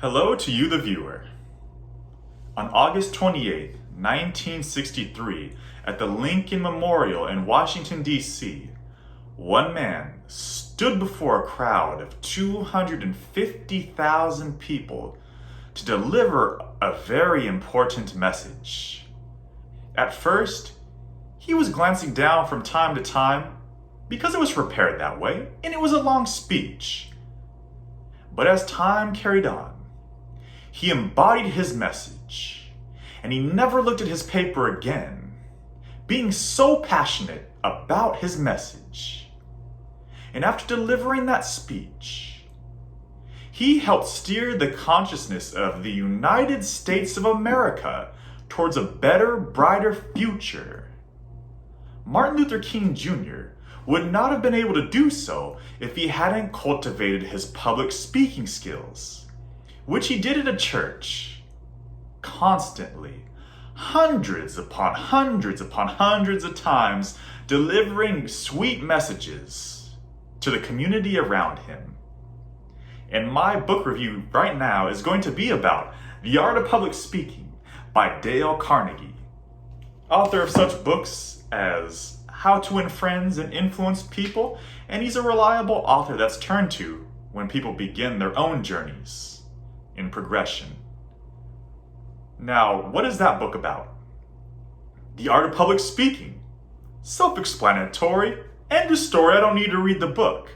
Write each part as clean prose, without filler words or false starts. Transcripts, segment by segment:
Hello to you, the viewer. On August 28, 1963, at the Lincoln Memorial in Washington, D.C., one man stood before a crowd of 250,000 people to deliver a very important message. At first, he was glancing down from time to time because it was prepared that way, and it was a long speech. But as time carried on, he embodied his message, and he never looked at his paper again, being so passionate about his message. And after delivering that speech, he helped steer the consciousness of the United States of America towards a better, brighter future. Martin Luther King Jr. would not have been able to do so if he hadn't cultivated his public speaking skills, which he did at a church, constantly, hundreds upon hundreds upon hundreds of times, delivering sweet messages to the community around him. And my book review right now is going to be about The Art of Public Speaking by Dale Carnegie, author of such books as How to Win Friends and Influence People, and he's a reliable author that's turned to when people begin their own journeys in progression. Now, what is that book about? The Art of Public Speaking. Self-explanatory. End of story. I don't need to read the book.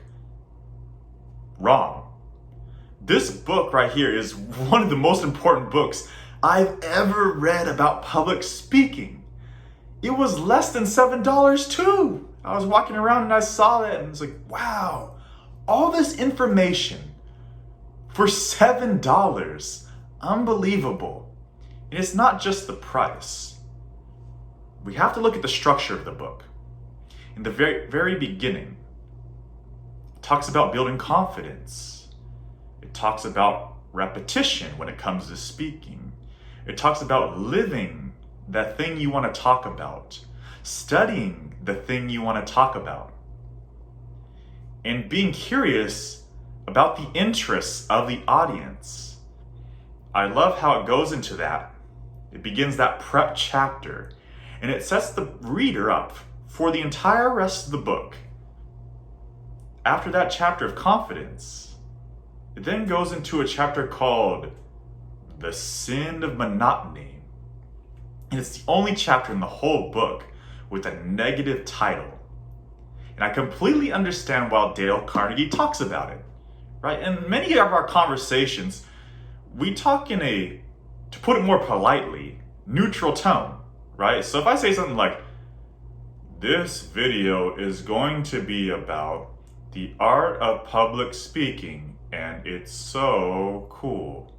Wrong. This book right here is one of the most important books I've ever read about public speaking. It was less than $7 too. I was walking around and I saw it and I was like, wow, all this information for $7. Unbelievable. And it's not just the price. We have to look at the structure of the book. In the very beginning, it talks about building confidence. It talks about repetition when it comes to speaking. It talks about living that thing you want to talk about, studying the thing you want to talk about, and being curious about the interests of the audience. I love how it goes into that. It begins that prep chapter, and it sets the reader up for the entire rest of the book. After that chapter of confidence, it then goes into a chapter called The Sin of Monotony. And it's the only chapter in the whole book with a negative title. And I completely understand why Dale Carnegie talks about it. Right? In many of our conversations, we talk in a, to put it more politely, neutral tone, right? So if I say something like, this video is going to be about the art of public speaking, and it's so cool.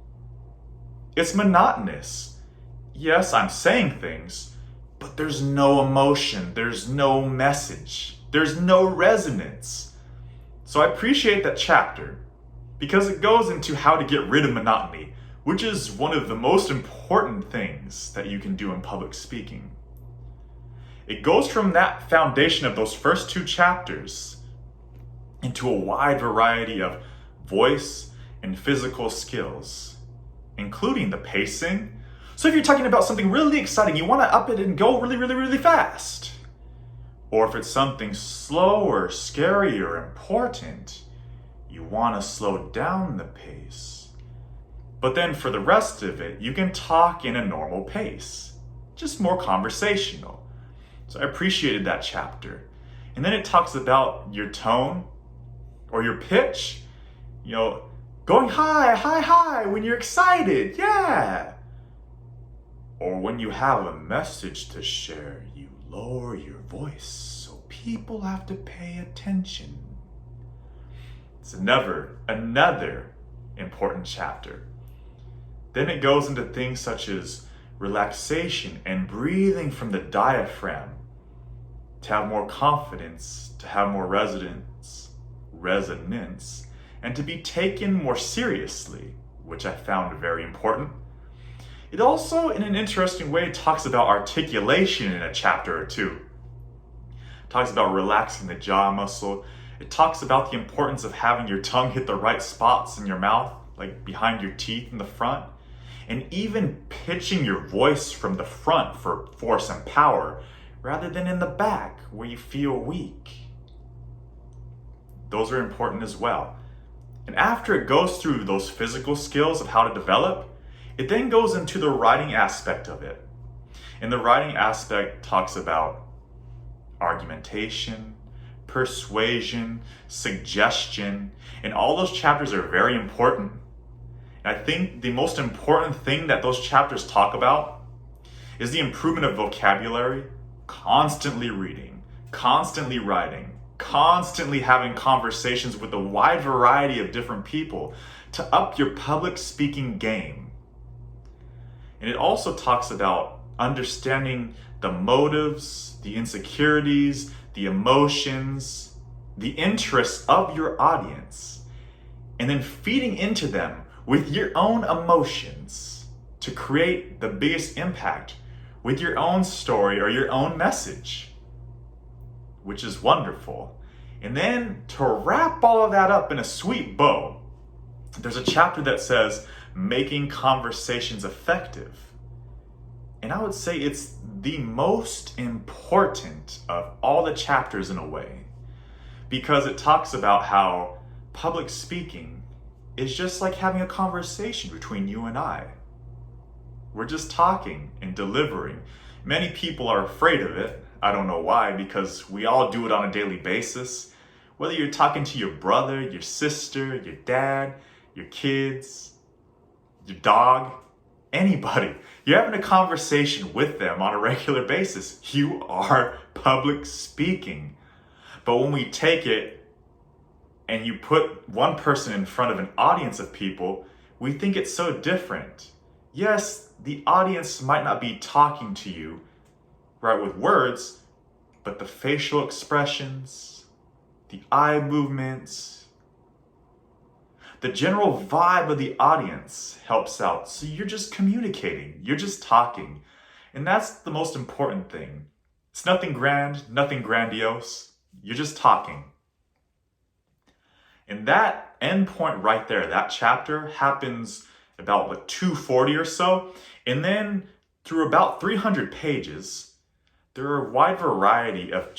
It's monotonous. Yes, I'm saying things, but there's no emotion, there's no message, there's no resonance. So I appreciate that chapter, because it goes into how to get rid of monotony, which is one of the most important things that you can do in public speaking. It goes from that foundation of those first two chapters into a wide variety of voice and physical skills, including the pacing. So if you're talking about something really exciting, you want to up it and go really, really, really fast. Or if it's something slow or scary or important, you want to slow down the pace. But then for the rest of it, you can talk in a normal pace, just more conversational. So I appreciated that chapter. And then it talks about your tone or your pitch, going high, high, high when you're excited, yeah. Or when you have a message to share, you lower your voice so people have to pay attention. It's another important chapter. Then it goes into things such as relaxation and breathing from the diaphragm to have more confidence, to have more resonance, and to be taken more seriously, which I found very important. It also, in an interesting way, talks about articulation in a chapter or two. It talks about relaxing the jaw muscle. It talks about the importance of having your tongue hit the right spots in your mouth like behind your teeth in the front, and even pitching your voice from the front for force and power rather than in the back where you feel weak. Those are important as well. And after it goes through those physical skills of how to develop, it then goes into the writing aspect of it. And the writing aspect talks about argumentation, persuasion, suggestion, and all those chapters are very important. And I think the most important thing that those chapters talk about is the improvement of vocabulary, constantly reading, constantly writing, constantly having conversations with a wide variety of different people to up your public speaking game. And it also talks about understanding the motives, the insecurities, the emotions, the interests of your audience, and then feeding into them with your own emotions to create the biggest impact with your own story or your own message, which is wonderful. And then to wrap all of that up in a sweet bow, there's a chapter that says making conversations effective. And I would say it's the most important of all the chapters in a way, because it talks about how public speaking is just like having a conversation between you and I. We're just talking and delivering. Many people are afraid of it. I don't know why, because we all do it on a daily basis. Whether you're talking to your brother, your sister, your dad, your kids, your dog, anybody. You're having a conversation with them on a regular basis. You are public speaking. But when we take it and you put one person in front of an audience of people, we think it's so different. Yes, the audience might not be talking to you, right, with words, but the facial expressions, the eye movements, the general vibe of the audience helps out. So you're just communicating, you're just talking. And that's the most important thing. It's nothing grand, nothing grandiose. You're just talking. And that end point right there, that chapter happens about like 240 or so. And then through about 300 pages, there are a wide variety of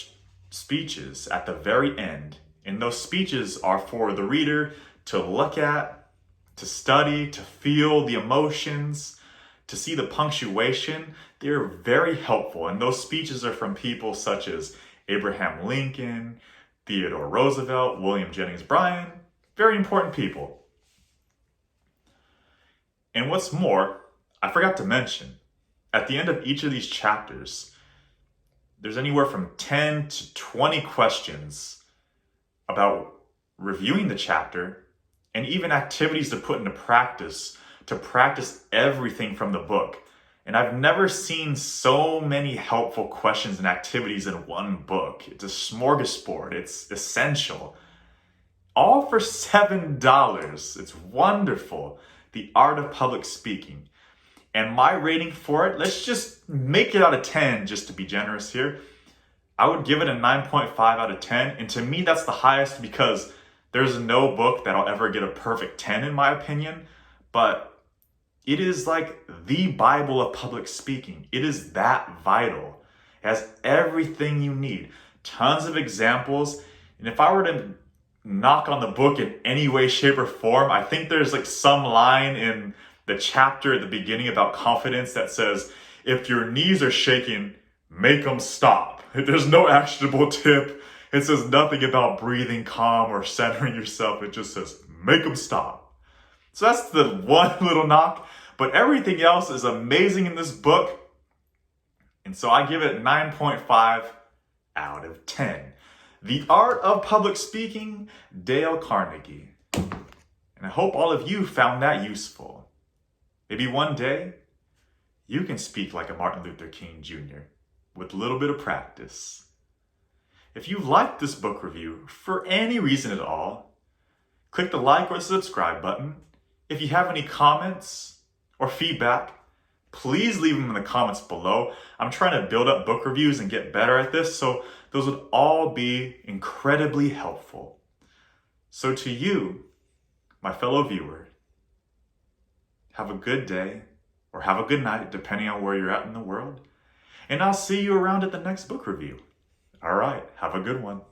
speeches at the very end. And those speeches are for the reader to look at, to study, to feel the emotions, to see the punctuation. They're very helpful. And those speeches are from people such as Abraham Lincoln, Theodore Roosevelt, William Jennings Bryan, very important people. And what's more, I forgot to mention, at the end of each of these chapters, there's anywhere from 10 to 20 questions about reviewing the chapter and even activities to put into practice to practice everything from the book. And I've never seen so many helpful questions and activities in one book. It's a smorgasbord. It's essential. All for $7. It's wonderful. The Art of Public Speaking. And my rating for it, let's just make it out of 10 just to be generous here. I would give it a 9.5 out of 10. And to me, that's the highest because there's no book that'll ever get a perfect 10 in my opinion. But it is like the Bible of public speaking. It is that vital. It has everything you need. Tons of examples. And if I were to knock on the book in any way, shape, or form, I think there's like some line in the chapter at the beginning about confidence that says, if your knees are shaking, make them stop. There's no actionable tip. It says nothing about breathing calm or centering yourself. It just says, make them stop. So that's the one little knock. But everything else is amazing in this book. And so I give it 9.5 out of 10. The Art of Public Speaking, Dale Carnegie. And I hope all of you found that useful. Maybe one day, you can speak like a Martin Luther King Jr. with a little bit of practice. If you liked this book review for any reason at all, click the like or subscribe button. If you have any comments or feedback, please leave them in the comments below. I'm trying to build up book reviews and get better at this, so those would all be incredibly helpful. So to you, my fellow viewer, have a good day, or have a good night, depending on where you're at in the world. And I'll see you around at the next book review. All right, have a good one.